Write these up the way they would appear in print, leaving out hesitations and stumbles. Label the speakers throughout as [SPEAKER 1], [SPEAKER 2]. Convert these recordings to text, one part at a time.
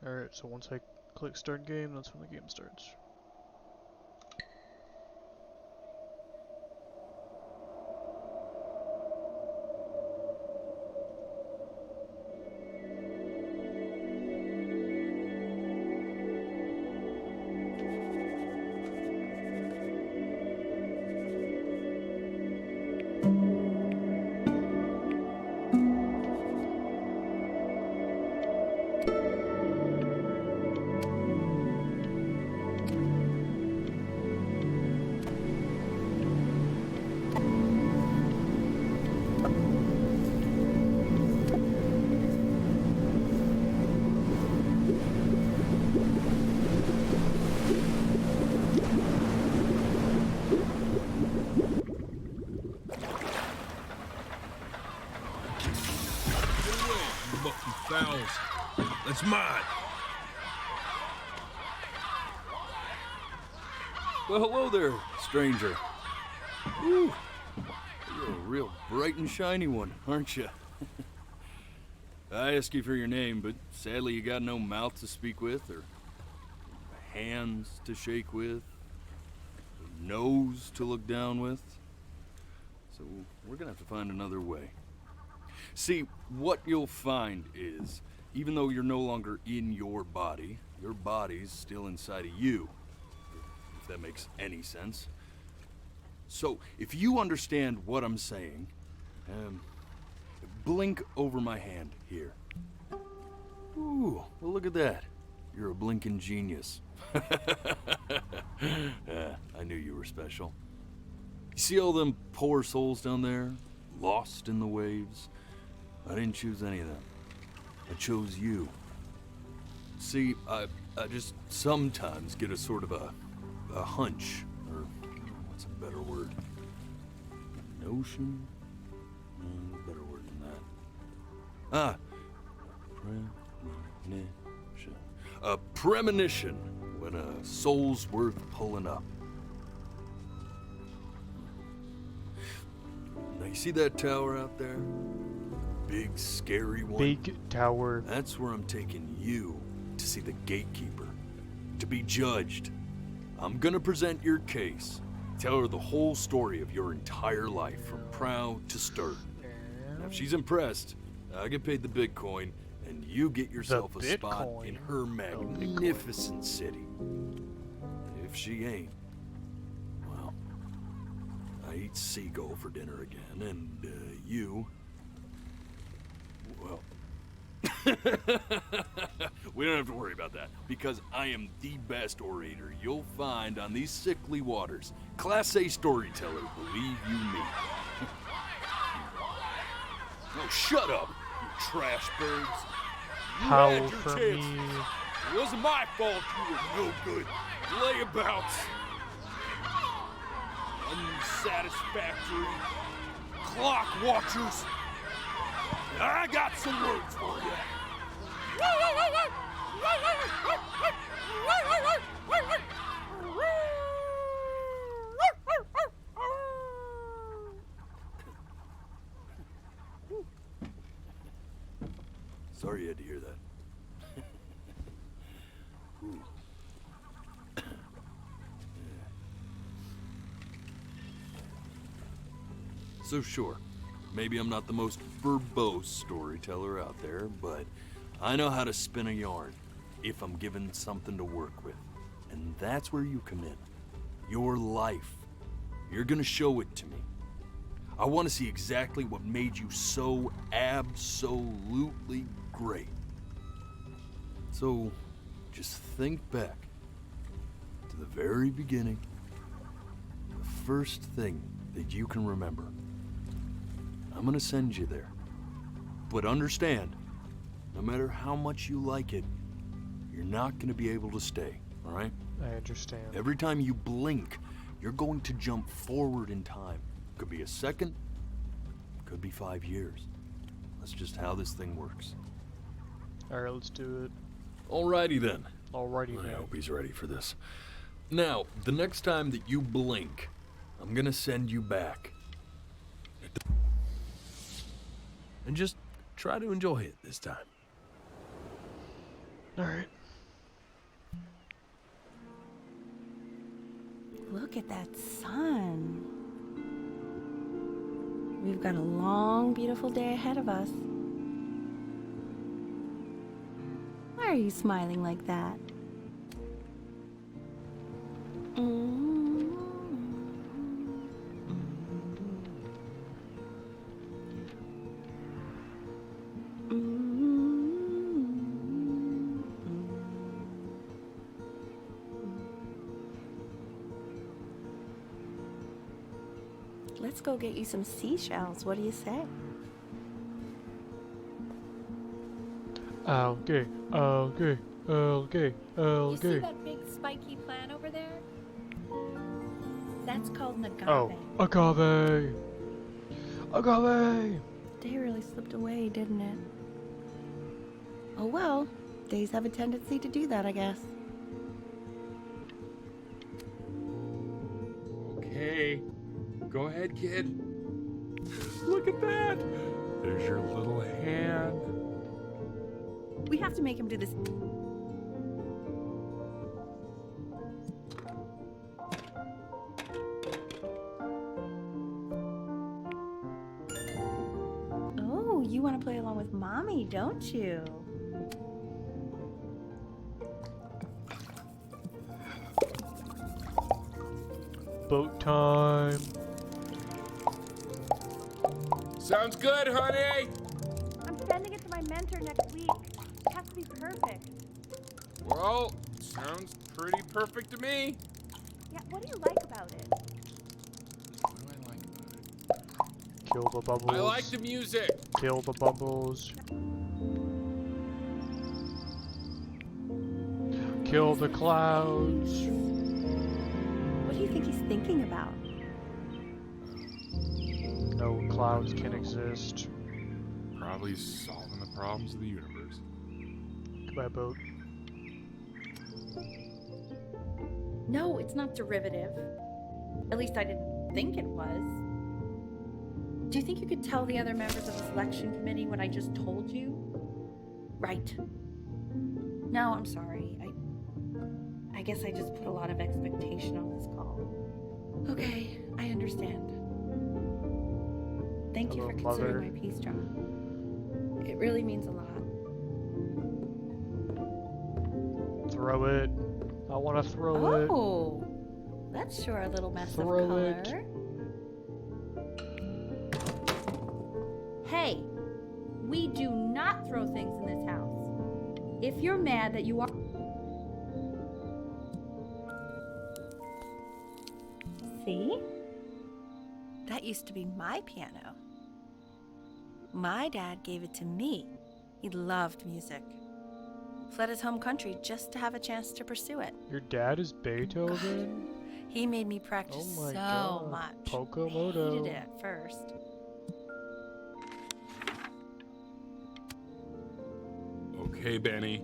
[SPEAKER 1] Alright, so once I click start game, that's when the game starts.
[SPEAKER 2] That's mine.
[SPEAKER 3] Well, hello there, stranger. Whew. You're a real bright and shiny one, aren't you? I asked you for your name, but sadly you got no mouth to speak with, or hands to shake with, or nose to look down with. So we're gonna have to find another way. See, what you'll find is, even though you're no longer in your body's still inside of you, if that makes any sense. So, if you understand what I'm saying, blink over my hand here. Ooh, well look at that. You're a blinking genius. I knew you were special. You see all them poor souls down there, lost in the waves? I didn't choose any of them. I chose you. See, I just sometimes get a sort of a hunch, or what's a better word? A notion? No, better word than that. Premonition. A premonition when a soul's worth pulling up. Now you see that tower out there? Big, scary one.
[SPEAKER 1] Big tower.
[SPEAKER 3] That's where I'm taking you to see the gatekeeper, to be judged. I'm gonna present your case, tell her the whole story of your entire life, from prow to stern. Now, if she's impressed, I get paid the Bitcoin, and you get yourself a spot in her magnificent city. If she ain't, well, I eat seagull for dinner again, and you... Well, we don't have to worry about that, because I am the best orator you'll find on these sickly waters. Class A storyteller, believe you me. Oh, shut up, you trash birds. You
[SPEAKER 1] Howl
[SPEAKER 3] had your
[SPEAKER 1] for
[SPEAKER 3] chance.
[SPEAKER 1] me.
[SPEAKER 3] It wasn't my fault you were no good. Layabouts. Unsatisfactory. Clock watchers. I got some words for you. Sorry you had to hear that. Ooh. So sure, maybe I'm not the most verbose storyteller out there, but I know how to spin a yarn if I'm given something to work with. And that's where you come in. Your life. You're gonna show it to me. I want to see exactly what made you so absolutely great. So, just think back to the very beginning, the first thing that you can remember. I'm gonna send you there. But understand, no matter how much you like it, you're not gonna be able to stay, all right?
[SPEAKER 1] I understand.
[SPEAKER 3] Every time you blink, you're going to jump forward in time. Could be a second, could be 5 years. That's just how this thing works.
[SPEAKER 1] Alright, let's do it.
[SPEAKER 3] Alrighty then.
[SPEAKER 1] Alrighty
[SPEAKER 3] I
[SPEAKER 1] then.
[SPEAKER 3] hope he's ready for this. Now, the next time that you blink, I'm gonna send you back.
[SPEAKER 2] And just try to enjoy it this time.
[SPEAKER 1] Alright.
[SPEAKER 2] Look at that sun. We've got a long, beautiful day ahead of us. Why are you smiling like that? Let's go get you some seashells. What do you say?
[SPEAKER 1] Okay, okay, okay,
[SPEAKER 2] You see
[SPEAKER 1] okay.
[SPEAKER 2] that big spiky plant over there? That's called an agave.
[SPEAKER 1] Oh, agave! Agave!
[SPEAKER 2] Day really slipped away, didn't it? Oh well, days have a tendency to do that, I guess.
[SPEAKER 4] Okay, go ahead, kid. Look at that. There's your little hand.
[SPEAKER 2] We have to make him do this. Oh, you want to play along with Mommy, don't you?
[SPEAKER 1] Boat time.
[SPEAKER 4] Sounds good, honey.
[SPEAKER 2] I'm sending it to my mentor next week. It has to be perfect.
[SPEAKER 4] Well, sounds pretty perfect to me.
[SPEAKER 2] Yeah, what do you like about it?
[SPEAKER 4] What do I like about it?
[SPEAKER 1] Kill the bubbles.
[SPEAKER 4] I like the music.
[SPEAKER 1] Kill the bubbles. Kill the clouds.
[SPEAKER 2] What do you think he's thinking about?
[SPEAKER 1] No clouds can exist.
[SPEAKER 4] Probably solving the problems of the universe.
[SPEAKER 1] Goodbye, boat.
[SPEAKER 2] No, it's not derivative. At least I didn't think it was. Do you think you could tell the other members of the selection committee what I just told you? Right. No, I'm sorry. I guess I just put a lot of expectation on this call. Okay, I understand. Thank you
[SPEAKER 1] Hello,
[SPEAKER 2] for considering
[SPEAKER 1] Mother.
[SPEAKER 2] my peace, John. It really means a lot.
[SPEAKER 1] Throw it. I want to throw it.
[SPEAKER 2] Oh, that's sure a little mess
[SPEAKER 1] Throw
[SPEAKER 2] of color.
[SPEAKER 1] it.
[SPEAKER 2] Hey, we do not throw things in this house. If you're mad that you are... See? That used to be my piano. My dad gave it to me. He loved music. Fled his home country just to have a chance to pursue it.
[SPEAKER 1] Your dad is Beethoven?
[SPEAKER 2] He made me practice
[SPEAKER 1] Oh my
[SPEAKER 2] so
[SPEAKER 1] God.
[SPEAKER 2] much.
[SPEAKER 1] Pokemoto.
[SPEAKER 2] Hated it at first.
[SPEAKER 4] Okay, Benny.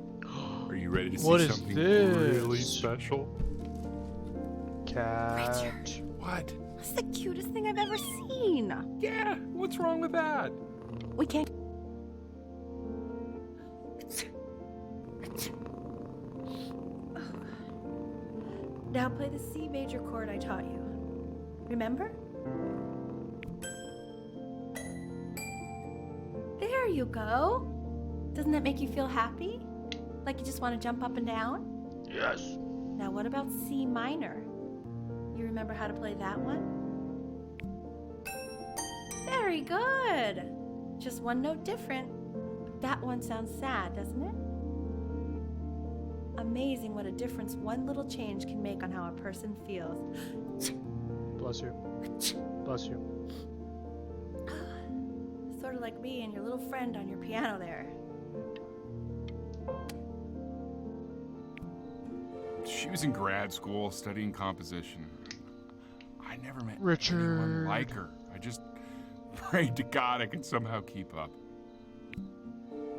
[SPEAKER 4] Are you ready to see
[SPEAKER 1] What is
[SPEAKER 4] something
[SPEAKER 1] this?
[SPEAKER 4] really special?
[SPEAKER 1] Cat.
[SPEAKER 4] What?
[SPEAKER 2] That's the cutest thing I've ever seen.
[SPEAKER 4] Yeah, what's wrong with that?
[SPEAKER 2] We can't. Now play the C major chord I taught you. Remember? There you go. Doesn't that make you feel happy? Like you just want to jump up and down?
[SPEAKER 1] Yes.
[SPEAKER 2] Now what about C minor? You remember how to play that one? Very good. Just one note different. But that one sounds sad, doesn't it? Amazing what a difference one little change can make on how a person feels.
[SPEAKER 1] Bless you. Bless you.
[SPEAKER 2] Sort of like me and your little friend on your piano there.
[SPEAKER 4] She was in grad school studying composition. I never met
[SPEAKER 1] Richard.
[SPEAKER 4] anyone like her. I just prayed to God I could somehow keep up.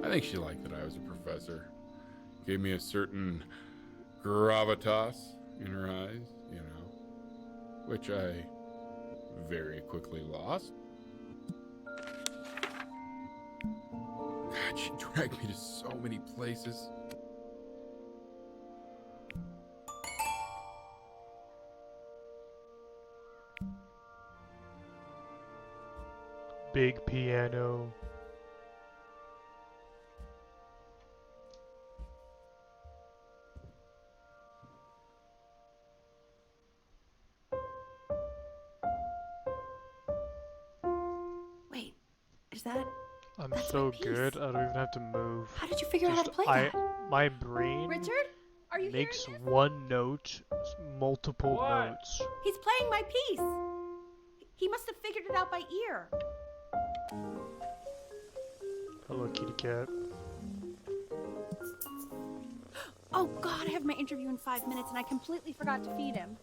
[SPEAKER 4] I think she liked that I was a professor. Gave me a certain gravitas in her eyes, you know, which I very quickly lost. God, she dragged me to so many places.
[SPEAKER 1] big piano.
[SPEAKER 2] Wait, is that...
[SPEAKER 1] That's
[SPEAKER 2] my
[SPEAKER 1] so
[SPEAKER 2] piece.
[SPEAKER 1] good, I don't even have to move.
[SPEAKER 2] How did you figure out how to play that?
[SPEAKER 1] My brain
[SPEAKER 2] Richard? Are you
[SPEAKER 1] makes
[SPEAKER 2] hearing this?
[SPEAKER 1] one note, multiple notes.
[SPEAKER 2] He's playing my piece. He must have figured it out by ear.
[SPEAKER 1] Hello, kitty cat.
[SPEAKER 2] Oh God, I have my interview in 5 minutes and I completely forgot to feed him.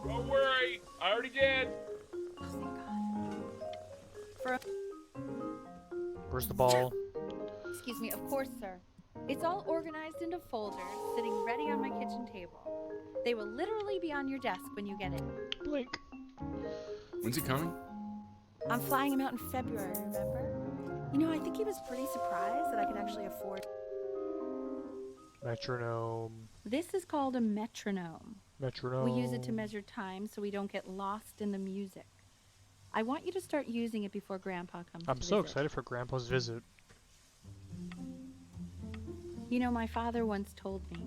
[SPEAKER 4] Don't worry, I already did.
[SPEAKER 2] Oh, thank God. For
[SPEAKER 1] Where's the ball?
[SPEAKER 2] Excuse me, of course, sir. It's all organized into folders, sitting ready on my kitchen table. They will literally be on your desk when you get in.
[SPEAKER 1] Blink.
[SPEAKER 4] When's he coming?
[SPEAKER 2] I'm flying him out in February, remember? You know, I think he was pretty surprised that I could actually afford...
[SPEAKER 1] Metronome.
[SPEAKER 2] This is called a metronome.
[SPEAKER 1] Metronome.
[SPEAKER 2] We use it to measure time so we don't get lost in the music. I want you to start using it before Grandpa comes
[SPEAKER 1] I'm
[SPEAKER 2] to
[SPEAKER 1] so
[SPEAKER 2] visit.
[SPEAKER 1] excited for Grandpa's visit.
[SPEAKER 2] You know, my father once told me,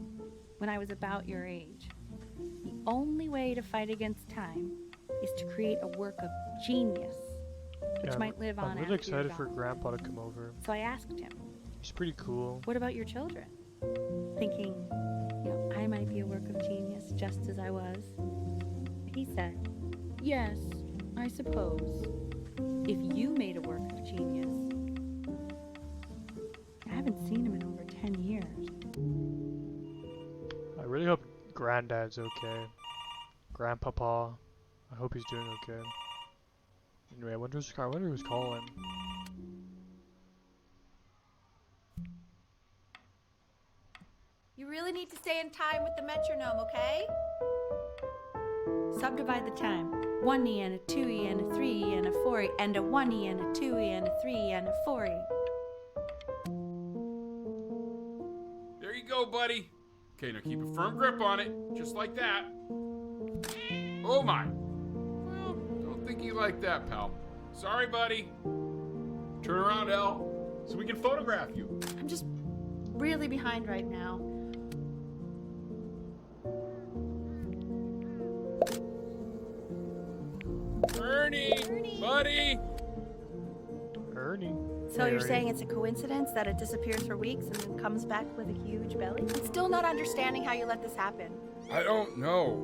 [SPEAKER 2] when I was about your age, the only way to fight against time is to create a work of genius, which
[SPEAKER 1] Yeah,
[SPEAKER 2] might live on
[SPEAKER 1] I'm
[SPEAKER 2] after
[SPEAKER 1] really
[SPEAKER 2] you're
[SPEAKER 1] excited for
[SPEAKER 2] gone.
[SPEAKER 1] Grandpa to come over.
[SPEAKER 2] So I asked him,
[SPEAKER 1] He's pretty cool.
[SPEAKER 2] what about your children? Thinking, you know, I might be a work of genius just as I was. He said, yes, I suppose. If you made a work of genius. I haven't seen him in over 10 years.
[SPEAKER 1] I really hope Granddad's okay. Grandpapa. I hope he's doing okay. Anyway, I wonder who's calling.
[SPEAKER 2] You really need to stay in time with the metronome, okay? Subdivide the time. 1E and a 2E and a 3E and a 4E and a 1E and a 2E and a 3E and a 4E.
[SPEAKER 4] There you go, buddy. Okay, now keep a firm grip on it, just like that. Oh my. Well, don't think you like that, pal. Sorry, buddy. Turn around, Elle, so we can photograph you.
[SPEAKER 2] I'm just really behind right now.
[SPEAKER 4] Ernie, buddy.
[SPEAKER 1] Ernie.
[SPEAKER 2] So
[SPEAKER 1] Hey,
[SPEAKER 2] you're
[SPEAKER 1] Ernie.
[SPEAKER 2] saying it's a coincidence that it disappears for weeks and then comes back with a huge belly? I'm still not understanding how you let this happen.
[SPEAKER 4] I don't know.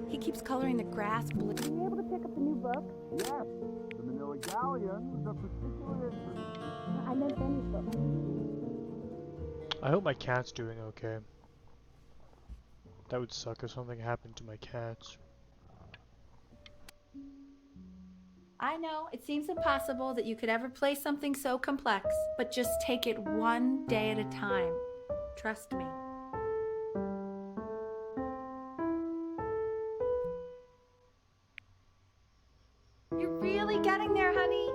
[SPEAKER 2] He keeps coloring the grass blue. Are you able to pick up the new book?
[SPEAKER 5] Yes, the Manila Galleon was of particular interest.
[SPEAKER 2] I meant Benny's book.
[SPEAKER 1] I hope my cat's doing okay. That would suck if something happened to my cats.
[SPEAKER 2] I know, it seems impossible that you could ever play something so complex, but just take it one day at a time. Trust me. You're really getting there, honey.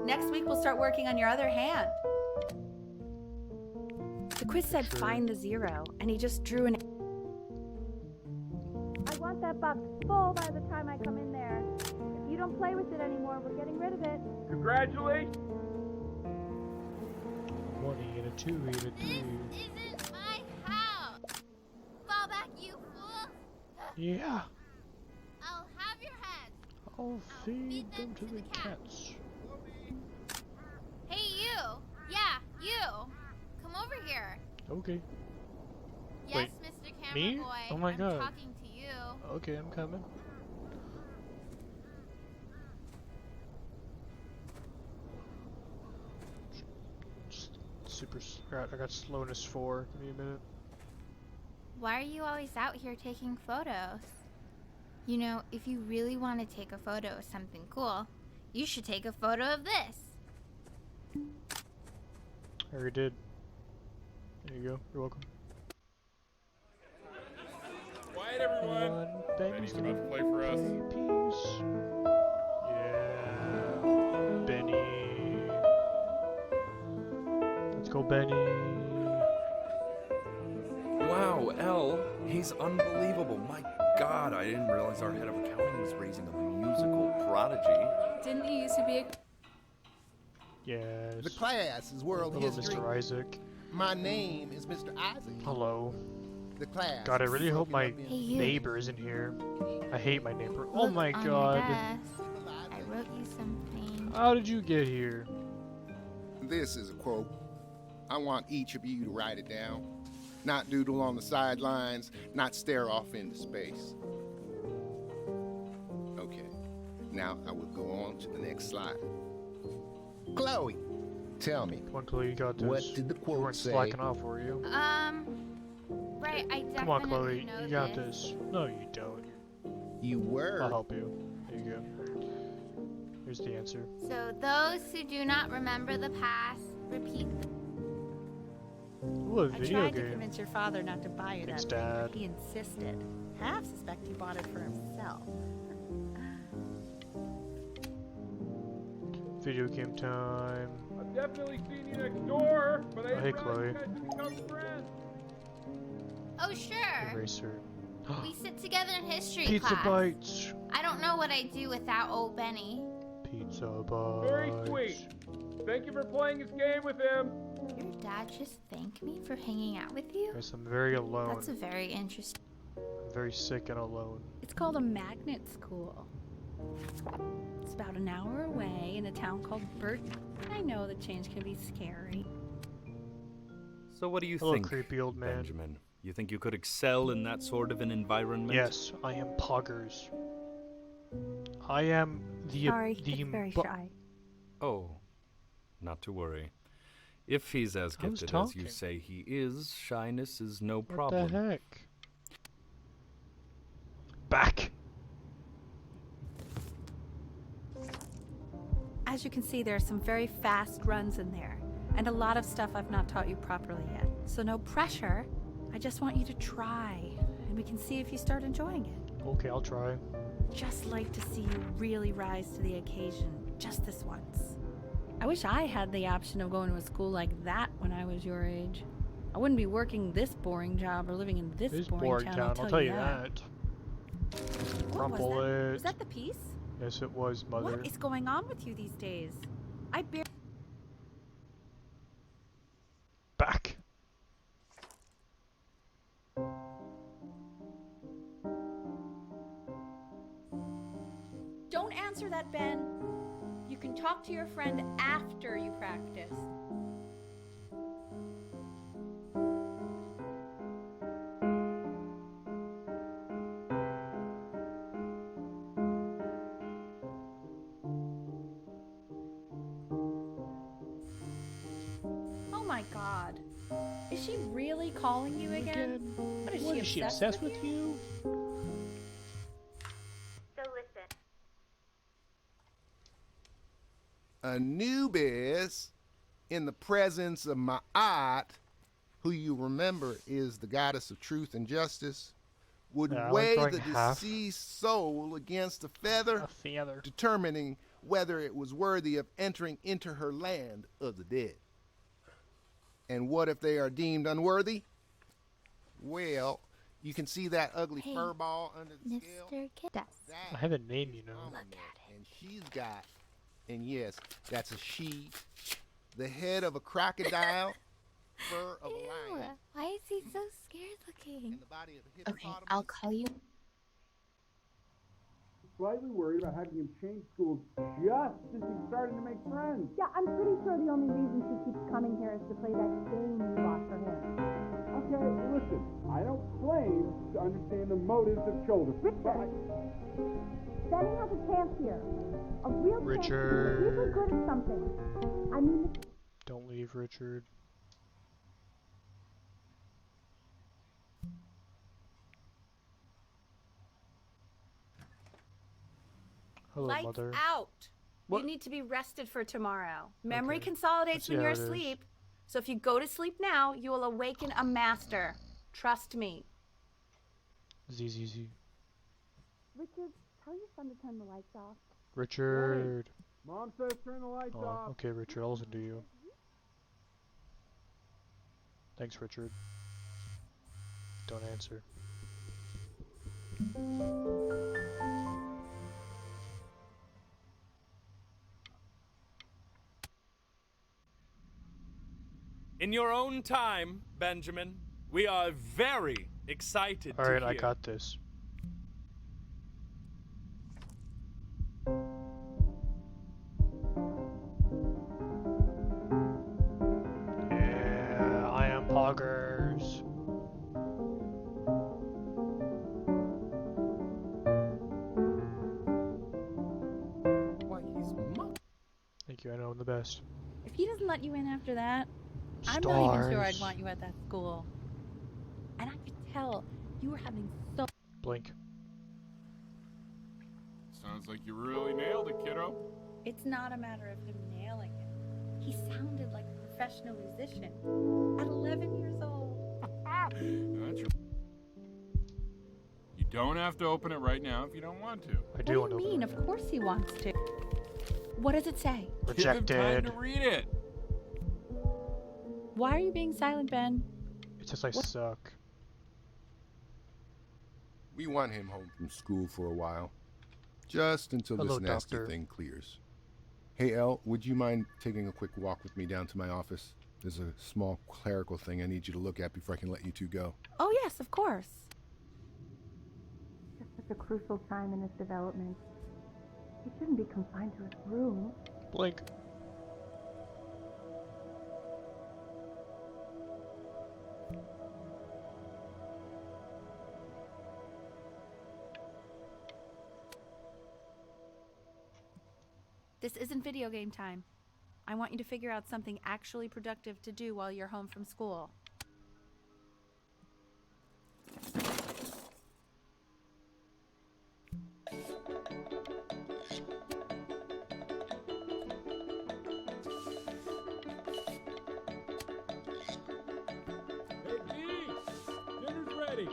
[SPEAKER 2] Next week we'll start working on your other hand. The quiz said
[SPEAKER 1] Sure.
[SPEAKER 2] find the zero, and he just drew an... I want that box full by the time I come in there. If you don't play with it anymore, we're getting rid of it.
[SPEAKER 4] Congratulations.
[SPEAKER 1] 1E and a 2E and a 3.
[SPEAKER 6] This isn't my house! Fall back, you fool!
[SPEAKER 1] Yeah,
[SPEAKER 6] I'll have your head!
[SPEAKER 1] I'll feed them to the cats.
[SPEAKER 6] Hey, you! Yeah, you! Come over here!
[SPEAKER 1] Okay,
[SPEAKER 6] Yes,
[SPEAKER 1] Wait,
[SPEAKER 6] Mr. Camera
[SPEAKER 1] me?
[SPEAKER 6] Boy.
[SPEAKER 1] Oh my
[SPEAKER 6] I'm
[SPEAKER 1] God.
[SPEAKER 6] talking to you.
[SPEAKER 1] okay, I'm coming. I got slowness 4. Give me a minute.
[SPEAKER 6] Why are you always out here taking photos? You know, if you really want to take a photo of something cool, you should take a photo of this.
[SPEAKER 1] I already did. There you go. You're welcome.
[SPEAKER 4] Quiet, everyone.
[SPEAKER 1] Benny's
[SPEAKER 4] Benny's about to play for us.
[SPEAKER 1] Peace. Yeah, Benny. Let's go, Benny.
[SPEAKER 3] Wow, Elle, he's unbelievable. My
[SPEAKER 7] God, I didn't realize our head of accounting was raising a musical prodigy.
[SPEAKER 8] Didn't you used to be a...
[SPEAKER 1] Yes.
[SPEAKER 9] The class is world
[SPEAKER 1] Hello,
[SPEAKER 9] history.
[SPEAKER 1] Mr. Isaac.
[SPEAKER 9] My name is Mr. Isaac.
[SPEAKER 1] Hello.
[SPEAKER 9] The class.
[SPEAKER 1] God, I
[SPEAKER 9] is
[SPEAKER 1] really hope my
[SPEAKER 9] broken up
[SPEAKER 6] Hey,
[SPEAKER 9] into
[SPEAKER 6] you.
[SPEAKER 1] neighbor isn't here. I hate my neighbor. Oh
[SPEAKER 6] Look
[SPEAKER 1] my
[SPEAKER 6] on
[SPEAKER 1] god.
[SPEAKER 6] your desk. I wrote you something.
[SPEAKER 1] How did you get here?
[SPEAKER 9] This is a quote. I want each of you to write it down. Not doodle on the sidelines, not stare off into space. Okay, now I will go on to the next slide. Chloe, tell me,
[SPEAKER 1] Come on, Chloe, you got this.
[SPEAKER 9] what did the
[SPEAKER 1] You
[SPEAKER 9] quote
[SPEAKER 1] weren't
[SPEAKER 9] say?
[SPEAKER 1] slacking off, were you?
[SPEAKER 6] Right, I definitely
[SPEAKER 1] Come on, Chloe,
[SPEAKER 6] know
[SPEAKER 1] you got this. No, you don't.
[SPEAKER 9] You were.
[SPEAKER 1] I'll help you. There you go. Here's the answer.
[SPEAKER 6] So those who do not remember the past, repeat the
[SPEAKER 1] Ooh, a
[SPEAKER 2] I
[SPEAKER 1] video
[SPEAKER 2] tried to
[SPEAKER 1] game.
[SPEAKER 2] convince your father not to buy you
[SPEAKER 1] Thanks,
[SPEAKER 2] that thing,
[SPEAKER 1] Dad.
[SPEAKER 2] but he insisted. Half suspect he bought it for himself.
[SPEAKER 1] Video game time.
[SPEAKER 5] I've definitely seen you next door, but I
[SPEAKER 1] Oh, hey,
[SPEAKER 5] didn't
[SPEAKER 1] Chloe.
[SPEAKER 5] realize you guys had become friends.
[SPEAKER 6] Oh, sure.
[SPEAKER 1] Eraser.
[SPEAKER 6] We sit together in history
[SPEAKER 1] Pizza
[SPEAKER 6] class.
[SPEAKER 1] bites.
[SPEAKER 6] I don't know what I'd do without old Benny.
[SPEAKER 1] Pizza bites.
[SPEAKER 5] Very sweet. Thank you for playing this game with him.
[SPEAKER 6] Your dad just thanked me for hanging out with you?
[SPEAKER 1] Yes, I'm very alone.
[SPEAKER 6] That's a very interesting...
[SPEAKER 1] I'm very sick and alone.
[SPEAKER 2] It's called a magnet school. It's about an hour away in a town called Burton. I know the change can be scary.
[SPEAKER 3] So what do you
[SPEAKER 1] Hello,
[SPEAKER 3] think,
[SPEAKER 1] creepy old man.
[SPEAKER 3] Benjamin? You think you could excel in that sort of an environment?
[SPEAKER 1] Yes, I am poggers. I am the
[SPEAKER 2] shy.
[SPEAKER 3] Oh, not to worry. If he's as
[SPEAKER 1] I was
[SPEAKER 3] gifted as you
[SPEAKER 1] talking.
[SPEAKER 3] say he is, shyness is no
[SPEAKER 1] What
[SPEAKER 3] problem.
[SPEAKER 1] the heck? Back.
[SPEAKER 2] As you can see, there are some very fast runs in there, and a lot of stuff I've not taught you properly yet. So no pressure. I just want you to try, and we can see if you start enjoying it.
[SPEAKER 1] Okay, I'll try.
[SPEAKER 2] Just like to see you really rise to the occasion, just this once. I wish I had the option of going to a school like that when I was your age. I wouldn't be working this boring job or living in this
[SPEAKER 1] This
[SPEAKER 2] boring town,
[SPEAKER 1] I'll tell you that.
[SPEAKER 2] What was
[SPEAKER 1] Crumple
[SPEAKER 2] that?
[SPEAKER 1] it.
[SPEAKER 2] Was that the piece?
[SPEAKER 1] Yes, it was, mother.
[SPEAKER 2] What is going on with you these days? I barely...
[SPEAKER 1] Back.
[SPEAKER 2] Don't answer that, Ben. You can talk to your friend after you practice. Oh my god. Is she really calling you again? What is she obsessed with
[SPEAKER 1] you?
[SPEAKER 6] So listen.
[SPEAKER 9] Anubis, in the presence of Ma'at, who you remember is the goddess of truth and justice, would
[SPEAKER 1] Yeah, I like
[SPEAKER 9] weigh
[SPEAKER 1] drawing
[SPEAKER 9] the
[SPEAKER 1] half.
[SPEAKER 9] deceased soul against a feather,
[SPEAKER 1] A feather.
[SPEAKER 9] determining whether it was worthy of entering into her land of the dead. And what if they are deemed unworthy? Well, you can see that ugly
[SPEAKER 6] Hey,
[SPEAKER 9] fur ball under the scale.
[SPEAKER 6] Mr. Kiddas.
[SPEAKER 1] I have a name, you know.
[SPEAKER 9] Look at it. And she's got, and yes, that's a she, the head of a crocodile, fur of a
[SPEAKER 6] Ew,
[SPEAKER 9] lion,
[SPEAKER 6] why is he so scared looking?
[SPEAKER 9] and the body of a
[SPEAKER 10] Okay,
[SPEAKER 9] hippopotamus.
[SPEAKER 10] I'll call you.
[SPEAKER 5] Slightly worried about having him change schools just as he's starting to make friends.
[SPEAKER 11] Yeah, I'm pretty sure the only reason she keeps coming here is to play that game you bought for him.
[SPEAKER 5] Okay, listen, I don't claim to understand the motives of children, but
[SPEAKER 11] Benny has a chance here. A real chance to
[SPEAKER 1] Richard.
[SPEAKER 11] be really good at something. I mean,
[SPEAKER 1] Don't leave, Richard. Hello,
[SPEAKER 2] Lights
[SPEAKER 1] mother.
[SPEAKER 2] out.
[SPEAKER 1] What?
[SPEAKER 2] You need to be rested for tomorrow. Memory
[SPEAKER 1] Okay.
[SPEAKER 2] consolidates
[SPEAKER 1] Let's see
[SPEAKER 2] when
[SPEAKER 1] how
[SPEAKER 2] you're
[SPEAKER 1] it is.
[SPEAKER 2] asleep. So if you go to sleep now, you will awaken a master. Trust me.
[SPEAKER 1] ZZZ.
[SPEAKER 11] Richard, tell your son to turn the lights off.
[SPEAKER 1] Richard.
[SPEAKER 5] Mom says turn the lights
[SPEAKER 1] Oh,
[SPEAKER 5] off.
[SPEAKER 1] okay, Richard. I'll listen to you. Thanks, Richard. Don't answer.
[SPEAKER 8] In your own time, Benjamin, we are very excited to
[SPEAKER 1] Alright,
[SPEAKER 8] hear.
[SPEAKER 1] I got this. Yeah, I am poggers.
[SPEAKER 7] Why, he's
[SPEAKER 1] Thank you, I know I'm the best.
[SPEAKER 2] If he doesn't let you in after that,
[SPEAKER 1] Stars.
[SPEAKER 2] I'm not even sure I'd want you at that school. And I could tell you were having so.
[SPEAKER 1] Blink.
[SPEAKER 4] Sounds like you really nailed it, kiddo.
[SPEAKER 2] It's not a matter of him nailing it. He sounded like a professional musician at 11 years old.
[SPEAKER 4] That's right. You don't have to open it right now if you don't want to.
[SPEAKER 1] I do
[SPEAKER 2] What
[SPEAKER 1] want
[SPEAKER 2] do
[SPEAKER 1] to
[SPEAKER 2] you mean?
[SPEAKER 1] open
[SPEAKER 2] Of course he wants to. What does it say?
[SPEAKER 1] it.
[SPEAKER 4] Give him time
[SPEAKER 1] Rejected.
[SPEAKER 4] to read it.
[SPEAKER 2] Why are you being silent, Ben?
[SPEAKER 1] It's just I suck.
[SPEAKER 9] We want him home from school for a while. Just until
[SPEAKER 1] Hello,
[SPEAKER 9] this nasty
[SPEAKER 1] doctor.
[SPEAKER 9] thing clears. Hey, Elle, would you mind taking a quick walk with me down to my office? There's a small clerical thing I need you to look at before I can let you two go.
[SPEAKER 2] Oh, yes, of course.
[SPEAKER 11] It's such a crucial time in his development. He shouldn't be confined to his room.
[SPEAKER 1] Blink.
[SPEAKER 2] This isn't video game time. I want you to figure out something actually productive to do while you're home from school.
[SPEAKER 4] Hey, Dee! Dinner's ready.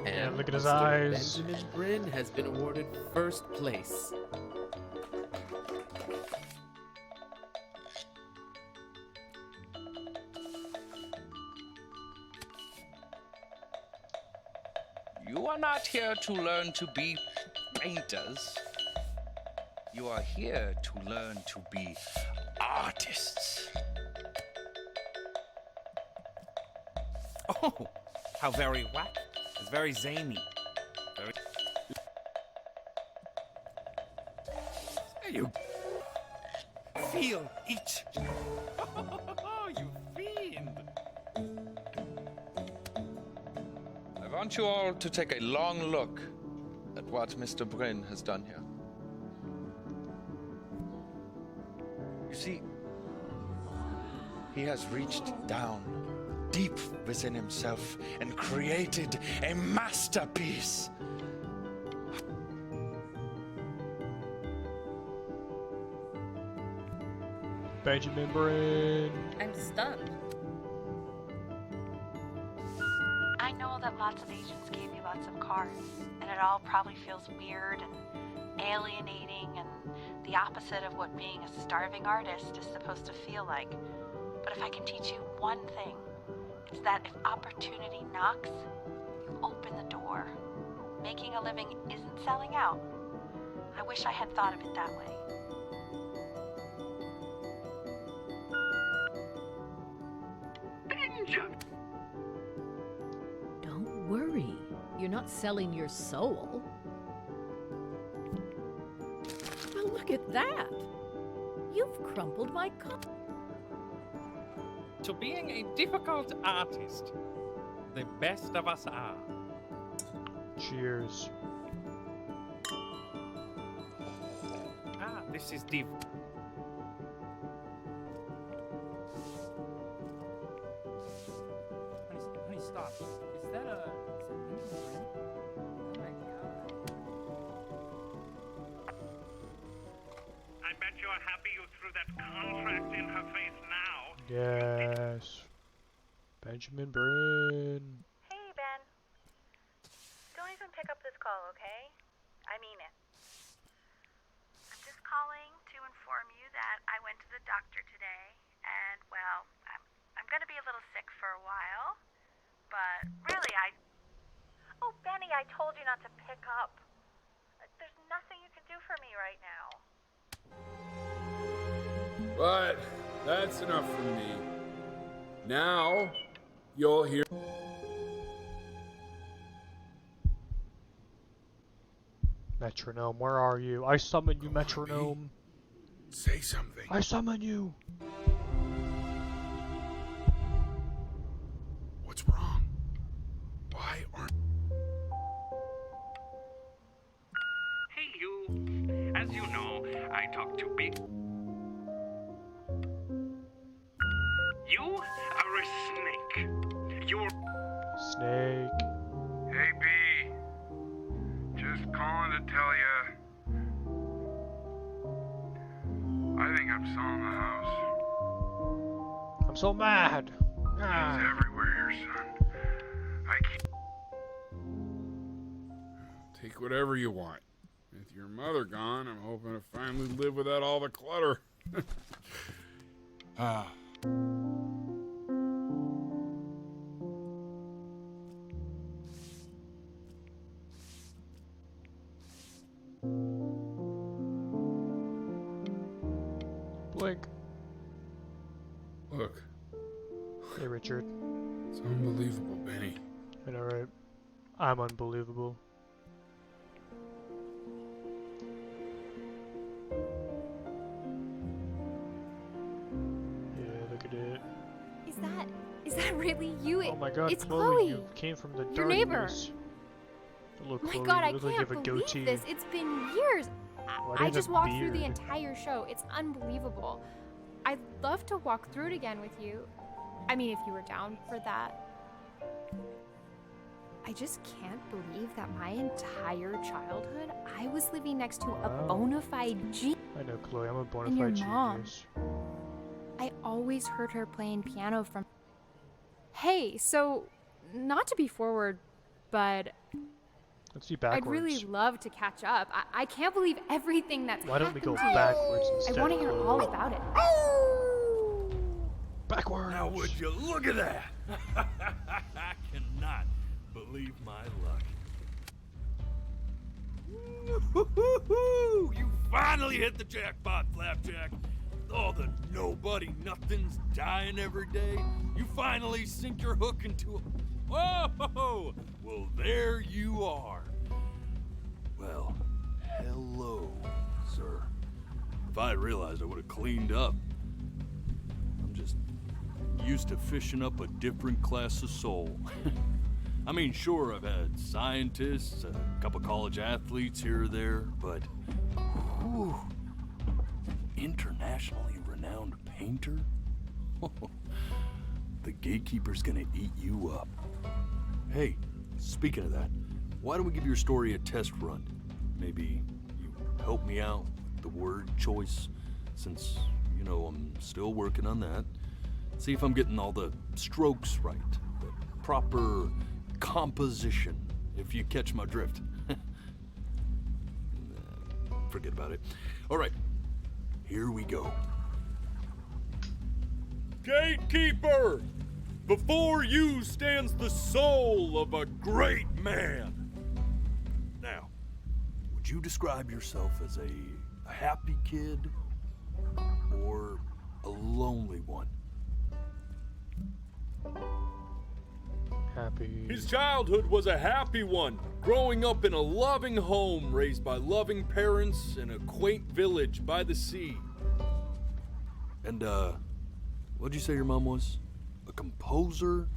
[SPEAKER 1] Yeah, look at his
[SPEAKER 10] Mr.
[SPEAKER 1] eyes.
[SPEAKER 10] Benjamin Bryn has been awarded first place.
[SPEAKER 12] You are not here to learn to be painters. You are here to learn to be artists.
[SPEAKER 8] Oh, how very whack. It's very zany. Very... You feel each. You fiend.
[SPEAKER 12] I want you all to take a long look at what Mr. Bryn has done here. You see, he has reached down deep within himself and created a masterpiece.
[SPEAKER 1] Benjamin Bryn.
[SPEAKER 2] I'm stunned.
[SPEAKER 13] I know that lots of agents gave you lots of cards, and it all probably feels weird and alienating and the opposite of what being a starving artist is supposed to feel like. But if I can teach you one thing, it's that if opportunity knocks, you open the door. Making a living isn't selling out. I wish I had thought of it that way.
[SPEAKER 14] Don't worry. You're not selling your soul. Well, look at that. You've crumpled my cup.
[SPEAKER 8] To being a difficult artist, the best of us are.
[SPEAKER 1] Cheers.
[SPEAKER 8] Ah, this is div.
[SPEAKER 15] Honey, stop. Is that a... Oh my god.
[SPEAKER 16] I bet you're happy you threw that contract in her face now.
[SPEAKER 1] Yes. Benjamin Bryn.
[SPEAKER 13] Hey, Ben. Don't even pick up this call, okay? I mean it. I'm just calling to inform you that I went to the doctor today, And, well, I'm gonna be a little sick for a while. But really, Oh, Benny, I told you not to pick up. There's nothing you can do for me right now.
[SPEAKER 4] But that's enough from me. Now, you'll hear...
[SPEAKER 1] Metronome, where are you? I summon you, Metronome.
[SPEAKER 4] Say something.
[SPEAKER 1] I summon you.
[SPEAKER 4] What's wrong? Why aren't...
[SPEAKER 16] Hey, you. As you know, I talk to Big. You are a snake. You're...
[SPEAKER 1] Snake.
[SPEAKER 5] Hey, B. Just calling to tell you. I think I'm selling the house.
[SPEAKER 1] I'm so mad.
[SPEAKER 5] She's everywhere here, son. I can't.
[SPEAKER 4] Take whatever you want. With your mother gone, I'm hoping to finally live without all the clutter.
[SPEAKER 1] Blink.
[SPEAKER 4] Look.
[SPEAKER 1] Hey, Richard.
[SPEAKER 4] It's unbelievable, Benny.
[SPEAKER 1] I know, right? I'm unbelievable. Yeah, look at it.
[SPEAKER 17] Is that really you?
[SPEAKER 1] Oh my god,
[SPEAKER 17] It's
[SPEAKER 1] Chloe, you came from the
[SPEAKER 17] your neighbor.
[SPEAKER 1] darkness. Look,
[SPEAKER 17] My
[SPEAKER 1] Chloe,
[SPEAKER 17] god, I
[SPEAKER 1] you look like you
[SPEAKER 17] can't
[SPEAKER 1] have a
[SPEAKER 17] believe
[SPEAKER 1] goatee.
[SPEAKER 17] this. It's been years.
[SPEAKER 1] Why do you
[SPEAKER 17] I
[SPEAKER 1] have
[SPEAKER 17] just
[SPEAKER 1] a
[SPEAKER 17] walked through the
[SPEAKER 1] beard?
[SPEAKER 17] entire show. It's unbelievable. I'd love to walk through it again with you. I mean, if you were down for that. I just can't believe that my entire childhood, I was living next to a
[SPEAKER 1] Wow.
[SPEAKER 17] bona fide genius.
[SPEAKER 1] I know, Chloe, I'm a bona
[SPEAKER 17] And your
[SPEAKER 1] fide
[SPEAKER 17] mom.
[SPEAKER 1] genius.
[SPEAKER 17] I always heard her playing piano from... Hey, so, not to be forward, but
[SPEAKER 1] Let's see
[SPEAKER 17] I'd
[SPEAKER 1] backwards.
[SPEAKER 17] really love to catch up. I can't believe everything that's
[SPEAKER 1] Why don't we go
[SPEAKER 17] happened to you.
[SPEAKER 1] backwards instead,
[SPEAKER 17] I want to hear
[SPEAKER 1] Chloe?
[SPEAKER 17] all about it.
[SPEAKER 1] Backwards.
[SPEAKER 3] Now would you look at that? I cannot believe my luck. Woo-hoo-hoo-hoo! You finally hit the jackpot, Flapjack. All the nobody nothings dying every day. You finally sink your hook into a... Whoa! Well, there you are. Well, hello, sir. If I had realized, I would have cleaned up. I'm just used to fishing up a different class of soul. I mean, sure, I've had scientists, a couple college athletes here or there, but whew, internationally renowned painter? The gatekeeper's gonna eat you up. Hey, speaking of that, why don't we give your story a test run? Maybe you help me out with the word choice, since, you know, I'm still working on that. See if I'm getting all the strokes right, the proper composition, if you catch my drift. Forget about it. All right, here we go. Gatekeeper! Before you stands the soul of a great man. Now, would you describe yourself as a happy kid or a lonely one?
[SPEAKER 1] Happy.
[SPEAKER 8] His childhood was a happy one, growing up in a loving home raised by loving parents in a quaint village by the sea.
[SPEAKER 3] And, what'd you say your mom was? A composer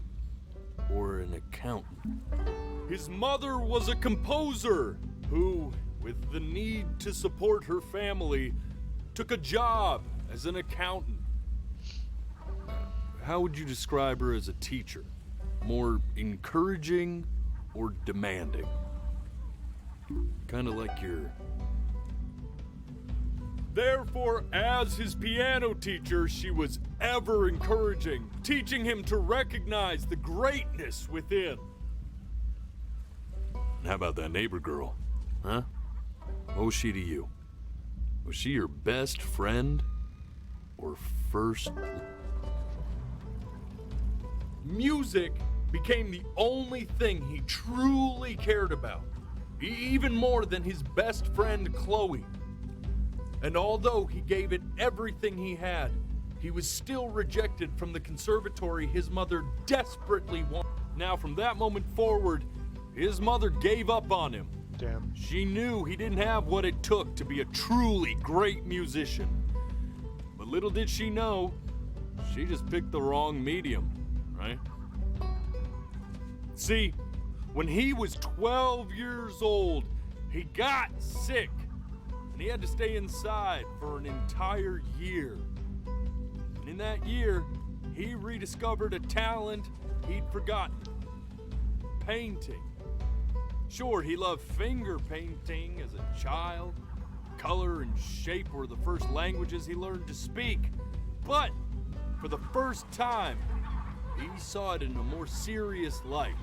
[SPEAKER 3] or an accountant?
[SPEAKER 8] His mother was a composer who, with the need to support her family, took a job as an accountant.
[SPEAKER 3] How would you describe her as a teacher? More encouraging or demanding? Kind of like your...
[SPEAKER 8] Therefore, as his piano teacher, she was ever encouraging, teaching him to recognize the greatness within.
[SPEAKER 3] How about that neighbor girl? Huh? What was she to you? Was she your best friend or first.
[SPEAKER 8] Music became the only thing he truly cared about, even more than his best friend Chloe. And although he gave it everything he had, he was still rejected from the conservatory his mother desperately wanted. Now, from that moment forward, his mother gave up on him.
[SPEAKER 1] Damn.
[SPEAKER 8] She knew he didn't have what it took to be a truly great musician. But little did she know, she just picked the wrong medium, right? See, when he was 12 years old, he got sick, and he had to stay inside for an entire year. And in that year, he rediscovered a talent he'd forgotten: painting. Sure, he loved finger painting as a child. Color and shape were the first languages he learned to speak. But for the first time, he saw it in a more serious light.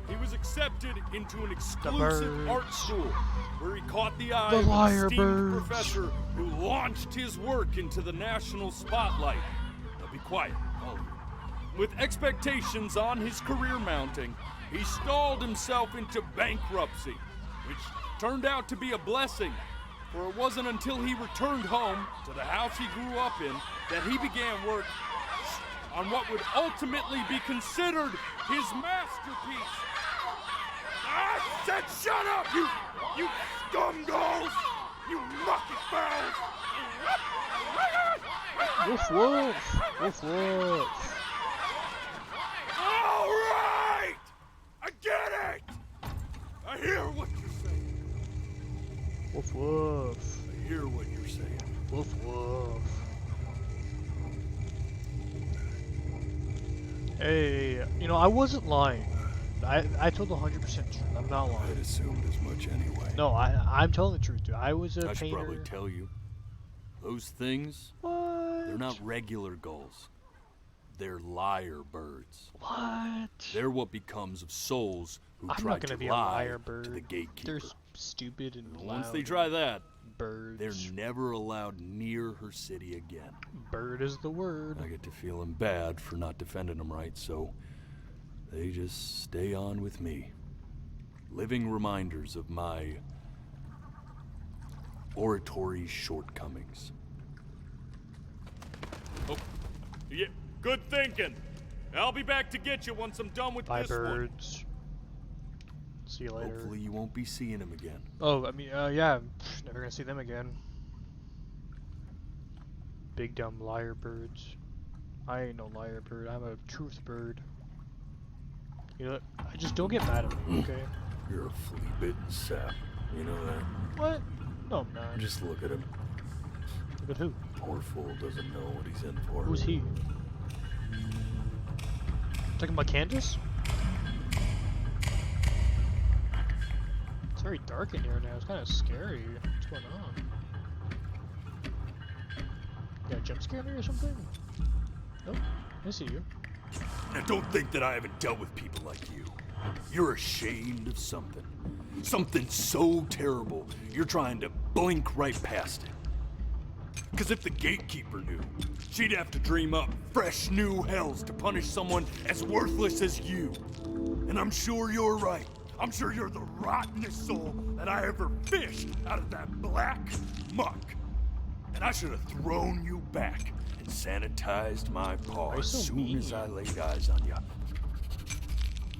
[SPEAKER 8] He was accepted into an exclusive art school where he caught the eye of an esteemed professor who launched his work into the national spotlight. Now be quiet, all of you. With expectations on his career mounting, he stalled himself into bankruptcy, which turned out to be a blessing, for it wasn't until he returned home to the house he grew up in that he began work on what would ultimately be considered his masterpiece. I said shut up, you scumballs! You mucky fowls!
[SPEAKER 1] Woof woof! Woof woof!
[SPEAKER 8] All right! I get it! I hear what you're saying.
[SPEAKER 1] Woof woof!
[SPEAKER 8] I hear what you're saying.
[SPEAKER 1] Woof woof! Hey, you know, I wasn't lying. I told 100% truth. I'm not lying.
[SPEAKER 3] I'd assumed as much anyway.
[SPEAKER 1] No, I'm telling the truth, dude. I was a
[SPEAKER 3] I should
[SPEAKER 1] painter.
[SPEAKER 3] probably tell you. Those things,
[SPEAKER 1] What?
[SPEAKER 3] they're not regular gulls. They're lyre birds.
[SPEAKER 1] What?
[SPEAKER 3] They're what becomes of souls who
[SPEAKER 1] I'm
[SPEAKER 3] try
[SPEAKER 1] not gonna
[SPEAKER 3] to
[SPEAKER 1] be a
[SPEAKER 3] lie
[SPEAKER 1] lyre bird.
[SPEAKER 3] to the gatekeeper.
[SPEAKER 1] They're stupid and loud.
[SPEAKER 3] Once they try that,
[SPEAKER 1] birds.
[SPEAKER 3] they're never allowed near her city again.
[SPEAKER 1] Bird is the word.
[SPEAKER 3] I get to feeling bad for not defending them right, so they just stay on with me. Living reminders of my oratory shortcomings.
[SPEAKER 8] Oh, yeah, good thinking. I'll be back to get you once I'm done with
[SPEAKER 1] Bye,
[SPEAKER 8] this one.
[SPEAKER 1] birds. See you later.
[SPEAKER 3] Hopefully you won't be seeing them again.
[SPEAKER 1] Oh, I mean, yeah, never gonna see them again. Big dumb liar birds. I ain't no liar bird. I'm a truth bird. You know what? I just don't get mad at me, okay?
[SPEAKER 3] You're a flea-bitten sap. You know that?
[SPEAKER 1] What? No, I'm not.
[SPEAKER 3] Just look at him.
[SPEAKER 1] Look at who?
[SPEAKER 3] Poor fool doesn't know what he's in for.
[SPEAKER 1] Who's he? Talking about Candace? It's very dark in here now. It's kind of scary. What's going on? You got a jump scare me or something? Nope. I see you.
[SPEAKER 3] Now don't think that I haven't dealt with people like you. You're ashamed of something. Something so terrible, you're trying to blink right past it. Because if the gatekeeper knew, she'd have to dream up fresh new hells to punish someone as worthless as you. And I'm sure you're right. I'm sure you're the rottenest soul that I ever fished out of that black muck. And I should have thrown you back and sanitized my paw as soon as I laid eyes on you.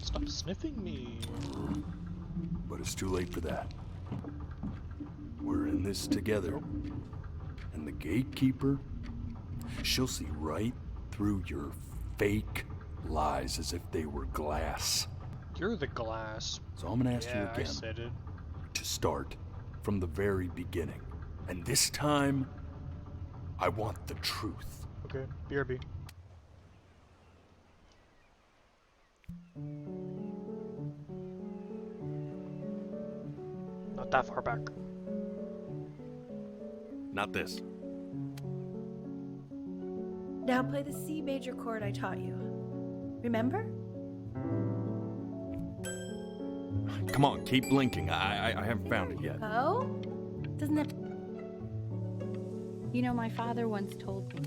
[SPEAKER 1] Stop sniffing me.
[SPEAKER 3] But it's too late for that. We're in this together. And the gatekeeper, she'll see right through your fake lies as if they were glass.
[SPEAKER 1] You're the glass.
[SPEAKER 3] So I'm gonna ask you again.
[SPEAKER 1] I said it.
[SPEAKER 3] To start from the very beginning. And this time, I want the truth.
[SPEAKER 1] Okay, BRB. Not that far back.
[SPEAKER 7] Not this.
[SPEAKER 2] Now play the C major chord I taught you. Remember?
[SPEAKER 3] Come on, keep blinking. I haven't found it yet.
[SPEAKER 2] Oh? Doesn't that... You know, my father once told me.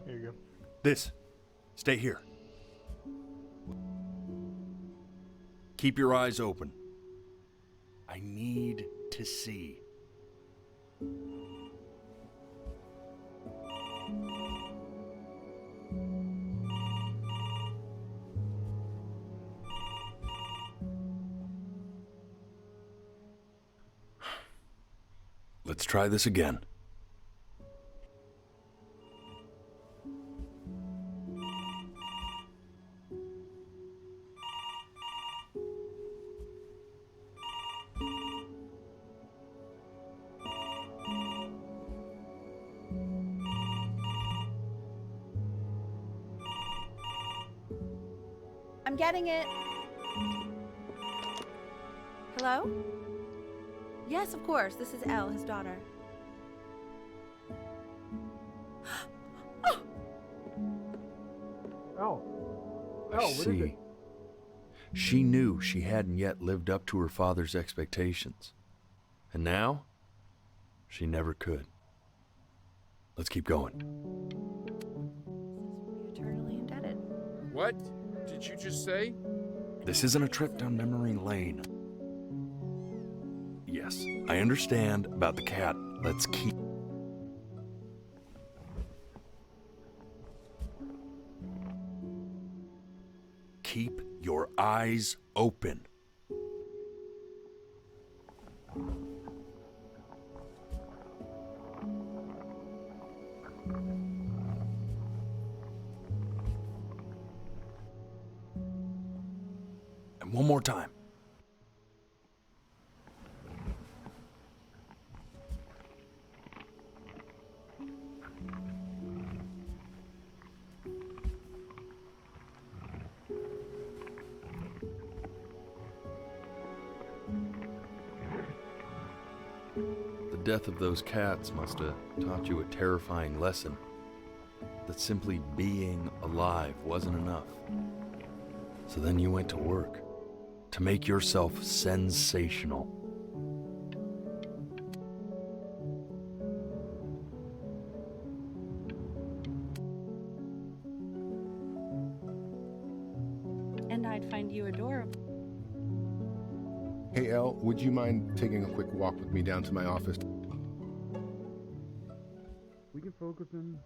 [SPEAKER 1] Here you go.
[SPEAKER 3] This. Stay here. Keep your eyes open. I need to see. Let's try this again.
[SPEAKER 2] I'm getting it. Hello? Yes, of course. This is Elle, his daughter.
[SPEAKER 5] Oh.
[SPEAKER 3] I
[SPEAKER 5] Oh, what is
[SPEAKER 3] see.
[SPEAKER 5] it?
[SPEAKER 3] She knew she hadn't yet lived up to her father's expectations. And now, she never could. Let's keep going.
[SPEAKER 2] Eternally indebted.
[SPEAKER 4] What did you just say?
[SPEAKER 3] This isn't a trip down memory lane. Yes, I understand about the cat. Let's keep... Keep your eyes open. And one more time. The death of those cats must have taught you a terrifying lesson. That simply being alive wasn't enough. So then you went to work to make yourself sensational.
[SPEAKER 2] And I'd find you adorable.
[SPEAKER 9] Hey, Elle, would you mind taking a quick walk with me down to my office?
[SPEAKER 5] We can focus in.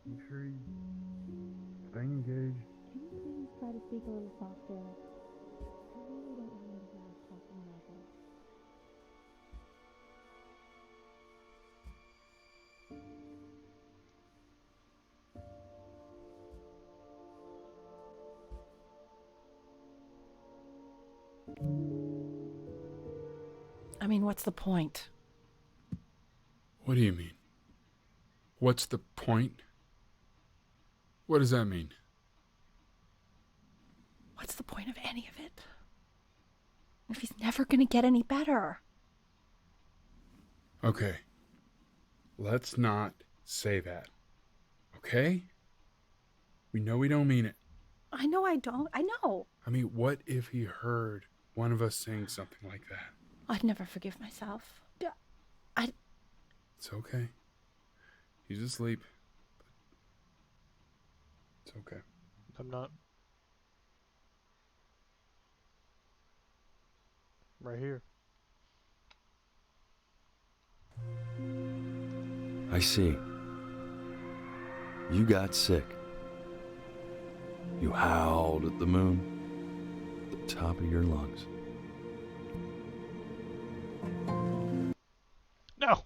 [SPEAKER 5] Make sure he's staying engaged.
[SPEAKER 11] Can you please try to speak a little softer? I really don't want him to hear us talking like this.
[SPEAKER 14] I mean, what's the point?
[SPEAKER 4] What do you mean? What's the point? What does that mean?
[SPEAKER 14] What's the point of any of it? If he's never gonna get any better.
[SPEAKER 4] Okay. Let's not say that. Okay? We know we don't mean it.
[SPEAKER 14] I know I don't. I know.
[SPEAKER 4] I mean, what if he heard one of us saying something like that?
[SPEAKER 14] I'd never forgive myself.
[SPEAKER 4] It's okay. He's asleep. It's okay.
[SPEAKER 1] I'm not. Right here.
[SPEAKER 3] I see. You got sick. You howled at the moon at the top of your lungs.
[SPEAKER 1] No!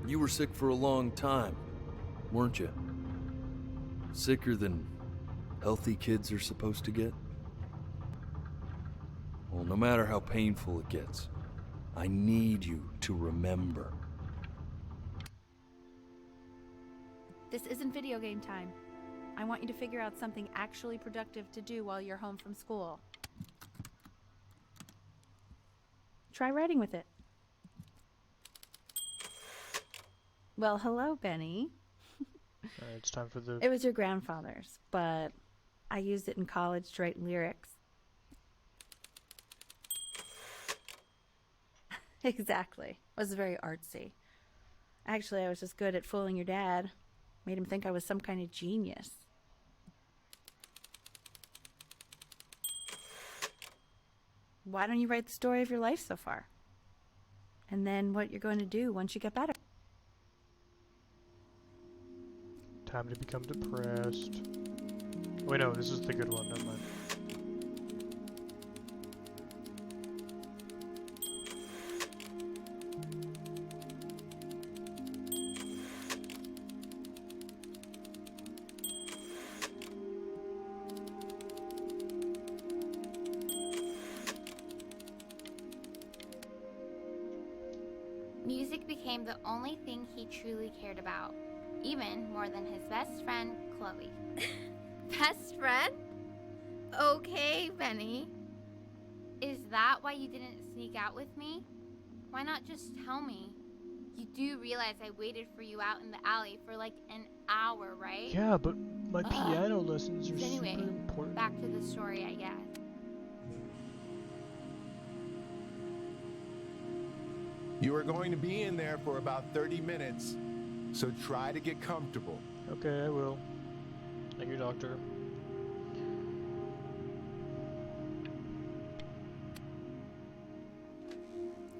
[SPEAKER 3] You were sick for a long time, weren't you? Sicker than healthy kids are supposed to get? Well, no matter how painful it gets, I need you to remember.
[SPEAKER 2] This isn't video game time. I want you to figure out something actually productive to do while you're home from school. Try writing with it. Well, hello, Benny.
[SPEAKER 1] Alright, it's time for the...
[SPEAKER 2] It was your grandfather's, but I used it in college to write lyrics. Exactly. It was very artsy. Actually, I was just good at fooling your dad. Made him think I was some kind of genius. Why don't you write the story of your life so far? And then what you're going to do once you get better.
[SPEAKER 1] Time to become depressed. Wait, no, this is the good one, never mind.
[SPEAKER 6] Music became the only thing he truly cared about, even more than his best friend, Chloe. Best friend? Okay, Benny. Is that why you didn't sneak out with me? Why not just tell me? You do realize I waited for you out in the alley for like an hour, right?
[SPEAKER 1] Yeah, but my piano lessons are
[SPEAKER 6] Anyway,
[SPEAKER 1] super important.
[SPEAKER 6] back to the story, I guess.
[SPEAKER 18] You are going to be in there for about 30 minutes, so try to get comfortable.
[SPEAKER 1] Okay, I will. Thank you, doctor.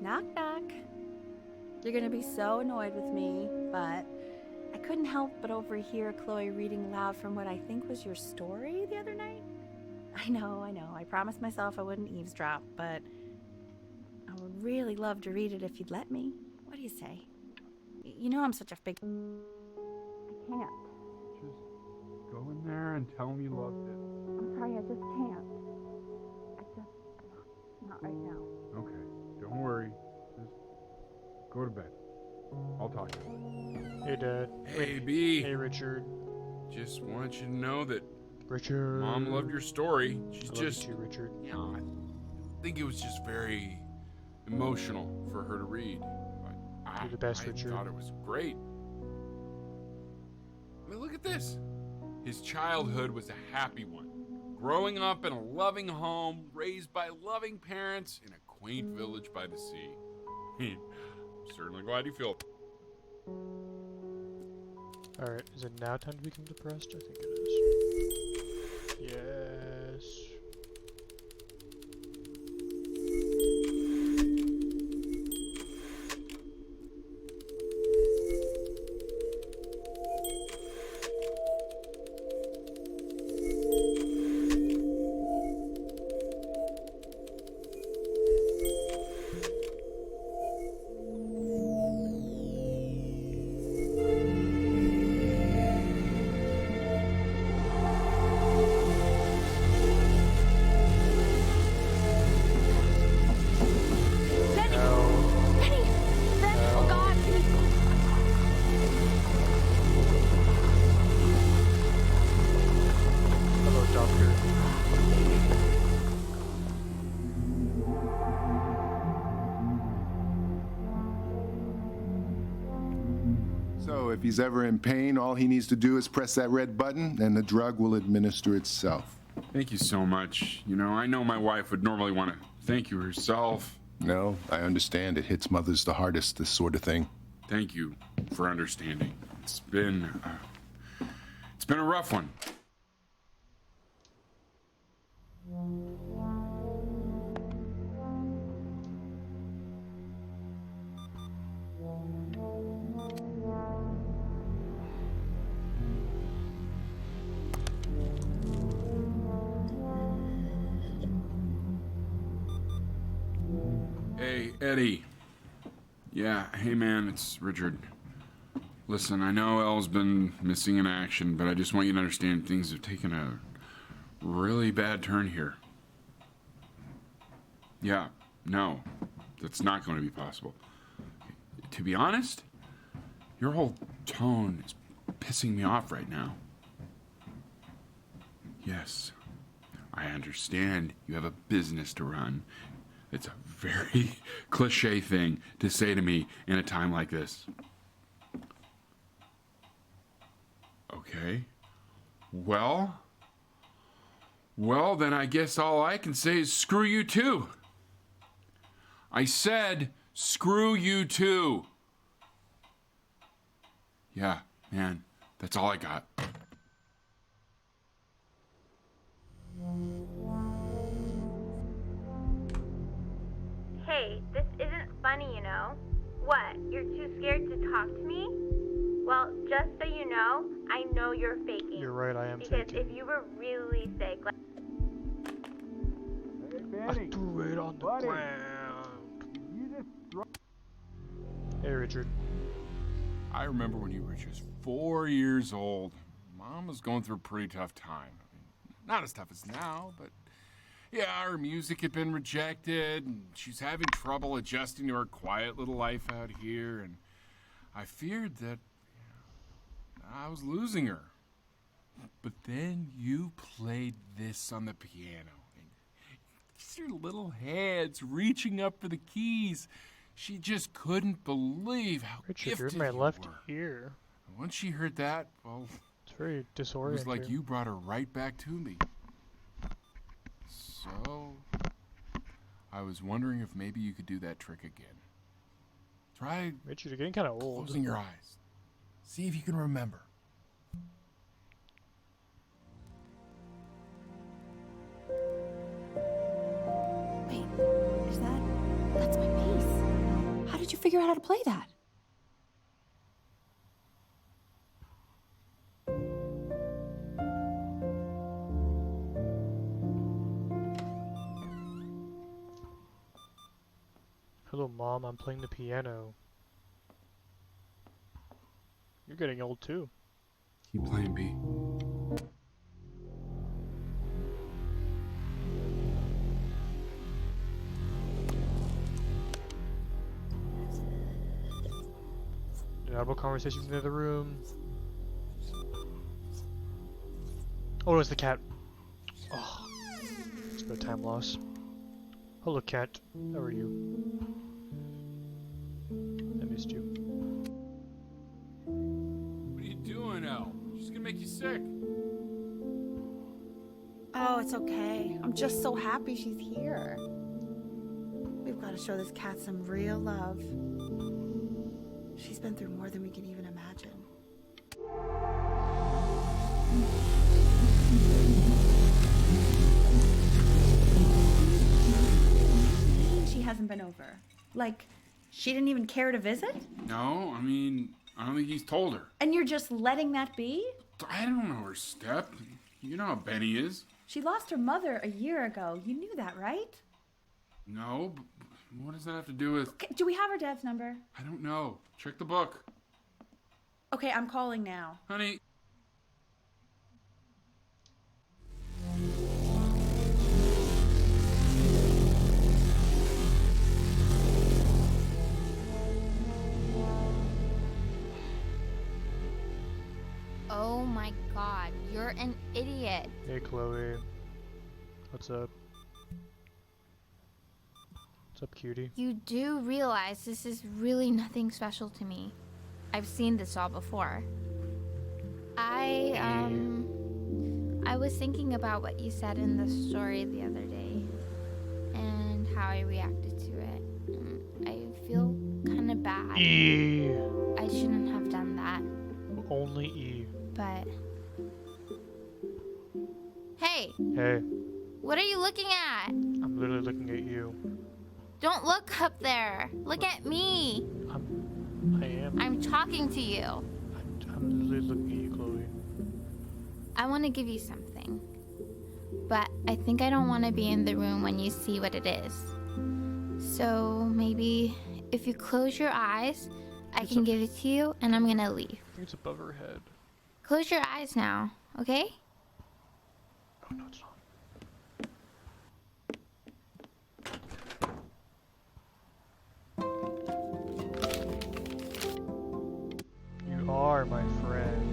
[SPEAKER 2] Knock, knock. You're gonna be so annoyed with me, but I couldn't help but overhear Chloe reading loud from what I think was your story the other night. I know. I promised myself I wouldn't eavesdrop, but I would really love to read it if you'd let me. What do you say? You know I'm such a big... I can't.
[SPEAKER 4] Just go in there and tell him you loved it.
[SPEAKER 2] I'm sorry, I just can't. Not right now.
[SPEAKER 4] Okay, don't worry. Just go to bed. I'll talk to you.
[SPEAKER 1] Hey, Dad.
[SPEAKER 4] Hey, B.
[SPEAKER 1] Hey, Richard.
[SPEAKER 4] Just want you to know that
[SPEAKER 1] Richard.
[SPEAKER 4] Mom loved your story. She's
[SPEAKER 1] I
[SPEAKER 4] just...
[SPEAKER 1] love you too, Richard.
[SPEAKER 4] Yeah, I think it was just very emotional for her to read. But
[SPEAKER 1] You're the best,
[SPEAKER 4] I
[SPEAKER 1] Richard.
[SPEAKER 4] thought it was great. I mean, look at this. His childhood was a happy one. Growing up in a loving home, raised by loving parents in a quaint village by the sea. I'm certainly glad you feel...
[SPEAKER 1] Alright, is it now time to become depressed? I think it is. Yes.
[SPEAKER 18] So if he's ever in pain, all he needs to do is press that red button and the drug will administer itself.
[SPEAKER 4] Thank you so much. You know, I know my wife would normally want to thank you herself.
[SPEAKER 18] No, I understand. It hits mothers the hardest, this sort of thing.
[SPEAKER 4] Thank you for understanding. It's been a rough one. Hey, Eddie. Yeah, hey man, it's Richard. Listen, I know Elle's been missing in action, but I just want you to understand things have taken a really bad turn here. Yeah, no, that's not going to be possible. To be honest, your whole tone is pissing me off right now. Yes, I understand you have a business to run. It's a very cliche thing to say to me in a time like this. Okay. Well, then I guess all I can say is screw you too. I said screw you too. Yeah, man, that's all I got.
[SPEAKER 6] Hey, this isn't funny, you know. What, you're too scared to talk to me? Well, just so you know, I know you're faking.
[SPEAKER 1] You're right, I am
[SPEAKER 6] because
[SPEAKER 1] faking.
[SPEAKER 6] if you were really sick, like...
[SPEAKER 1] I threw it on the ground. Hey, Richard.
[SPEAKER 4] I remember when you were just 4 years old. Mom was going through a pretty tough time. I mean, not as tough as now, but yeah, her music had been rejected, and she's having trouble adjusting to her quiet little life out here, and I feared that I was losing her. But then you played this on the piano. And your little hands reaching up for the keys. She just couldn't believe how
[SPEAKER 1] Richard,
[SPEAKER 4] gifted
[SPEAKER 1] you're in my left
[SPEAKER 4] were.
[SPEAKER 1] ear.
[SPEAKER 4] And once she heard that, well,
[SPEAKER 1] it's very
[SPEAKER 4] it
[SPEAKER 1] disorienting.
[SPEAKER 4] was like you brought her right back to me. So, I was wondering if maybe you could do that trick again. Try
[SPEAKER 1] Richard, you're getting kind of old.
[SPEAKER 4] closing your eyes. See if you can remember.
[SPEAKER 2] Wait, that's my bass. How did you figure out how to play that?
[SPEAKER 1] Hello, Mom. I'm playing the piano. You're getting old too.
[SPEAKER 4] Keep playing, B.
[SPEAKER 1] Inaudible conversation from the other room. Oh, it's the cat. Oh, it's no time loss. Hello, cat. How are you? I missed you.
[SPEAKER 4] What are you doing, Elle? She's gonna make you sick.
[SPEAKER 2] Oh, it's okay. I'm just so happy she's here. We've got to show this cat some real love. She's been through more than we can even imagine. She hasn't been over. Like, she didn't even care to visit?
[SPEAKER 4] No, I mean, I don't think he's told her.
[SPEAKER 2] And you're just letting that be?
[SPEAKER 4] I don't know her step. You know how Benny is.
[SPEAKER 2] She lost her mother a year ago. You knew that, right?
[SPEAKER 4] No, but what does that have to do with...
[SPEAKER 2] Okay, do we have her dad's number?
[SPEAKER 4] I don't know. Check the book.
[SPEAKER 2] Okay, I'm calling now.
[SPEAKER 4] Honey.
[SPEAKER 6] Oh my god, you're an idiot.
[SPEAKER 1] Hey, Chloe. What's up? What's up, cutie?
[SPEAKER 6] You do realize this is really nothing special to me. I've seen this all before. I was thinking about what you said in the story the other day and how I reacted to it. I feel kind of bad.
[SPEAKER 1] E.
[SPEAKER 6] I shouldn't have done that.
[SPEAKER 1] Only E.
[SPEAKER 6] But... Hey!
[SPEAKER 1] Hey,
[SPEAKER 6] What are you looking at?
[SPEAKER 1] I'm literally looking at you.
[SPEAKER 6] Don't look up there. Look at me.
[SPEAKER 1] I am.
[SPEAKER 6] I'm talking to you.
[SPEAKER 1] I'm literally looking at you, Chloe.
[SPEAKER 6] I want to give you something. But I think I don't want to be in the room when you see what it is. So maybe if you close your eyes, I can give it to you and I'm gonna leave.
[SPEAKER 1] I think it's above her head.
[SPEAKER 6] Close your eyes now, okay?
[SPEAKER 1] Oh, no, it's not. You are my friend.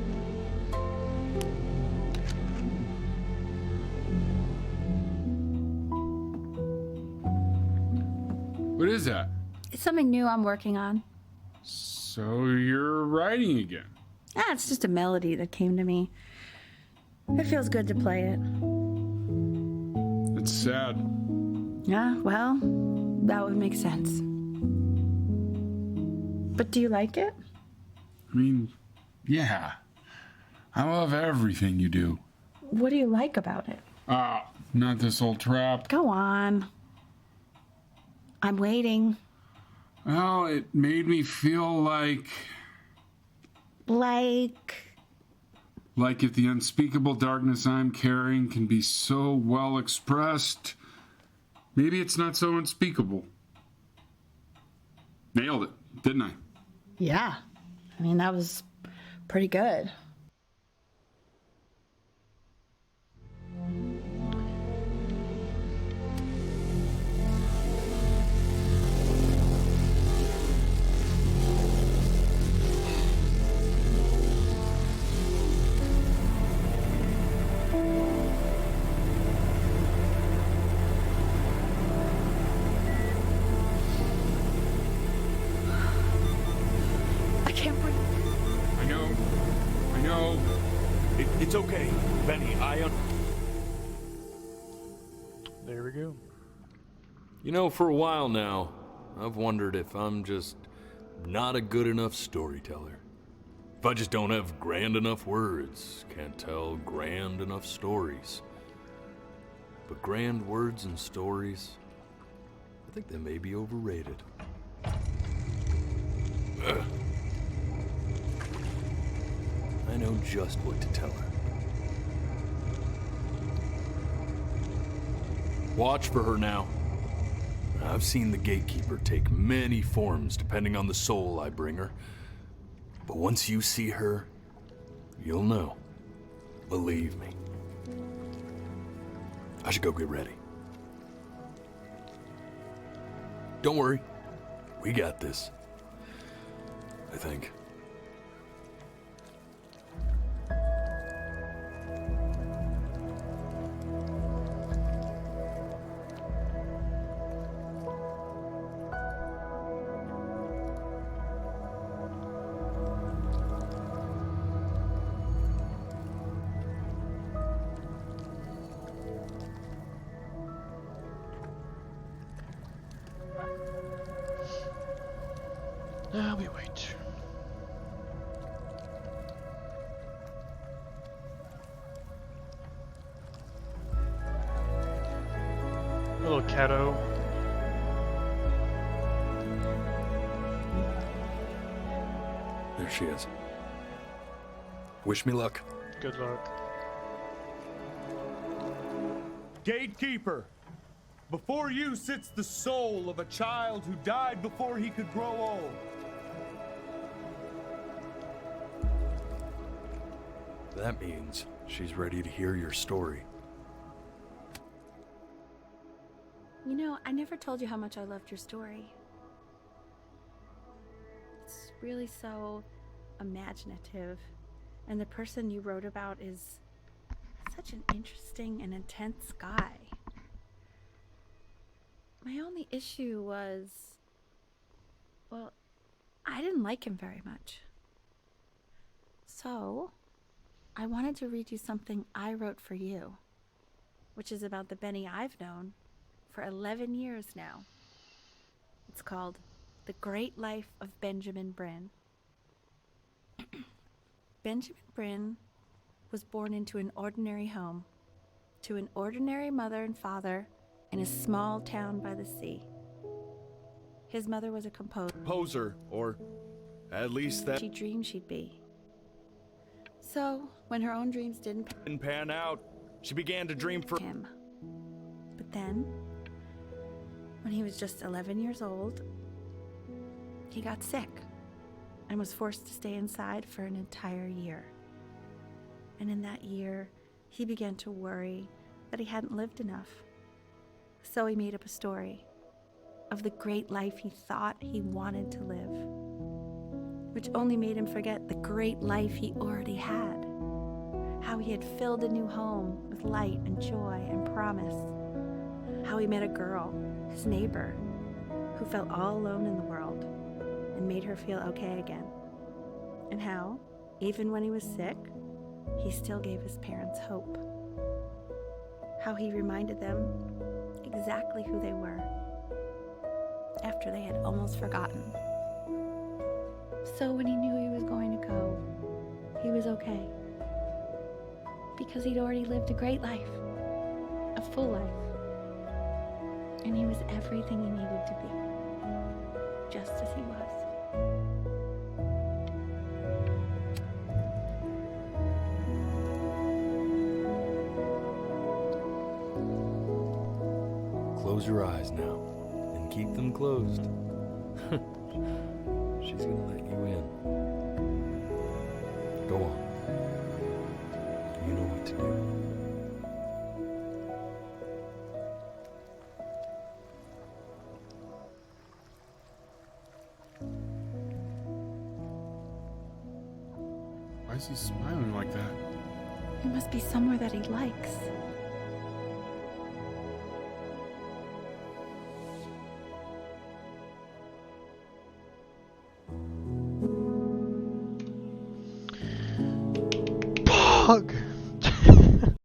[SPEAKER 4] What is that?
[SPEAKER 2] It's something new I'm working on.
[SPEAKER 4] So you're writing again?
[SPEAKER 2] It's just a melody that came to me. It feels good to play it.
[SPEAKER 4] It's sad.
[SPEAKER 2] Yeah, well, that would make sense. But do you like it?
[SPEAKER 4] I mean, yeah. I love everything you do.
[SPEAKER 2] What do you like about it?
[SPEAKER 4] Not this old trap.
[SPEAKER 2] Go on. I'm waiting.
[SPEAKER 4] Well, it made me feel like if the unspeakable darkness I'm carrying can be so well expressed, maybe it's not so unspeakable. Nailed it, didn't I?
[SPEAKER 2] Yeah. I mean, that was pretty good. I can't breathe.
[SPEAKER 4] I know.
[SPEAKER 8] It's okay, Benny.
[SPEAKER 1] There we go.
[SPEAKER 3] You know, for a while now, I've wondered if I'm just not a good enough storyteller. If I just don't have grand enough words, can't tell grand enough stories. But grand words and stories, I think they may be overrated. Ugh. I know just what to tell her. Watch for her now. I've seen the gatekeeper take many forms depending on the soul I bring her. But once you see her, you'll know. Believe me. I should go get ready. Don't worry. We got this. I think.
[SPEAKER 1] Now we wait. A little Cato.
[SPEAKER 3] There she is. Wish me luck.
[SPEAKER 1] Good luck.
[SPEAKER 8] Gatekeeper, before you sits the soul of a child who died before he could grow old.
[SPEAKER 3] That means she's ready to hear your story.
[SPEAKER 2] You know, I never told you how much I loved your story. It's really so imaginative. And the person you wrote about is such an interesting and intense guy. My only issue was, well, I didn't like him very much. So, I wanted to read you something I wrote for you, which is about the Benny I've known for 11 years now. It's called The Great Life of Benjamin Bryn. Benjamin Bryn was born into an ordinary home, to an ordinary mother and father in a small town by the sea. His mother was a
[SPEAKER 8] Composer, or at least that
[SPEAKER 2] she dreamed she'd be. So, when her own dreams didn't
[SPEAKER 8] pan out, she began to dream for
[SPEAKER 2] him. But then, when he was just 11 years old, he got sick and was forced to stay inside for an entire year. And in that year, he began to worry that he hadn't lived enough. So he made up a story of the great life he thought he wanted to live, which only made him forget the great life he already had. How he had filled a new home with light and joy and promise. How he met a girl, his neighbor,
[SPEAKER 13] who felt all alone in the world and made her feel okay again. And how, even when he was sick, he still gave his parents hope. How he reminded them exactly who they were after they had almost forgotten. So when he knew he was going to go, he was okay. Because he'd already lived a great life, a full life. And he was everything he needed to be, just as he was.
[SPEAKER 3] Close your eyes now, and keep them closed. She's gonna let you in. Go on. You know what to do.
[SPEAKER 4] Why is he smiling like that?
[SPEAKER 13] It must be somewhere that he likes.
[SPEAKER 1] Fuck!